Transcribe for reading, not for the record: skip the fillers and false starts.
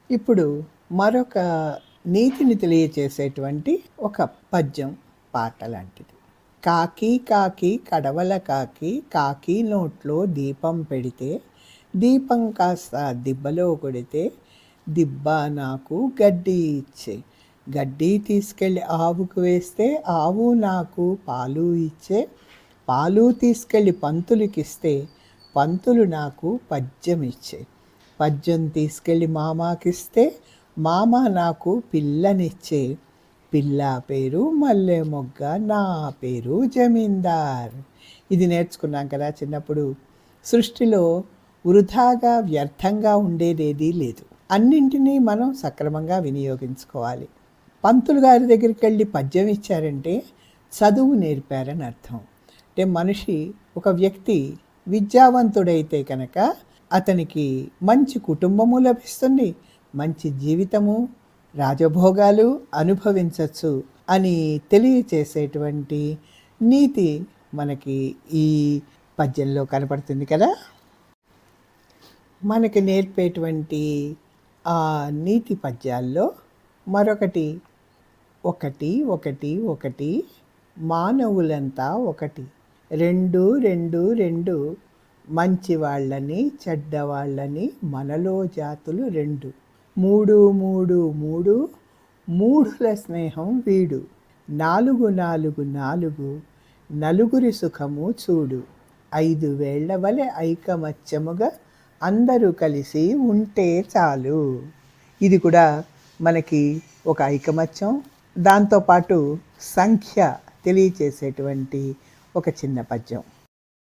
ఇప్పుడు మరొక నీతిని తెలియచేసేటువంటి ఒక పద్యం, పాట లాంటిది. కాకి కాకి కడవల కాకి, కాకి నోట్లో దీపం పెడితే, దీపం కాస్త దిబ్బలో కొడితే, దిబ్బ నాకు గడ్డి ఇచ్చే, గడ్డి తీసుకెళ్ళి ఆవుకు వేస్తే, ఆవు నాకు పాలు ఇచ్చే, పాలు తీసుకెళ్ళి పంతులకిస్తే, పంతులు నాకు పద్యం ఇచ్చే, పద్యం తీసుకెళ్ళి మామాకిస్తే, మామ నాకు పిల్లనిచ్చే, పిల్ల పేరు మల్లె మొగ్గ, నా పేరు జమీందార్. ఇది నేర్చుకున్నాం కదా చిన్నప్పుడు. సృష్టిలో వృధాగా వ్యర్థంగా ఉండేదేదీ లేదు. అన్నింటినీ మనం సక్రమంగా వినియోగించుకోవాలి. పంతులు గారి దగ్గరికి వెళ్ళి పద్యం ఇచ్చారంటే చదువు నేర్పారని అర్థం. అంటే మనిషి, ఒక వ్యక్తి విద్యావంతుడైతే కనుక అతనికి మంచి కుటుంబము లభిస్తుంది, మంచి జీవితము, రాజభోగాలు అనుభవించవచ్చు అని తెలియచేసేటువంటి నీతి మనకి ఈ పద్యంలో కనపడుతుంది కదా. మనకి నేర్పేటువంటి ఆ నీతి పద్యాల్లో మరొకటి, ఒకటి ఒకటి ఒకటి మానవులంతా ఒకటి, రెండు రెండు రెండు మంచి వాళ్ళని చెడ్డవాళ్ళని మనలో జాతులు రెండు, మూడు మూడు మూడు మూఢుల స్నేహం వీడు, నాలుగు నాలుగు నాలుగు నలుగురి సుఖము చూడు, 5 వేళ్ల వలె ఐకమత్యముగా అందరూ కలిసి ఉంటే చాలు. ఇది కూడా మనకి ఒక ఐకమత్యం, దాంతోపాటు సంఖ్య తెలియచేసేటువంటి ఒక చిన్న పద్యం.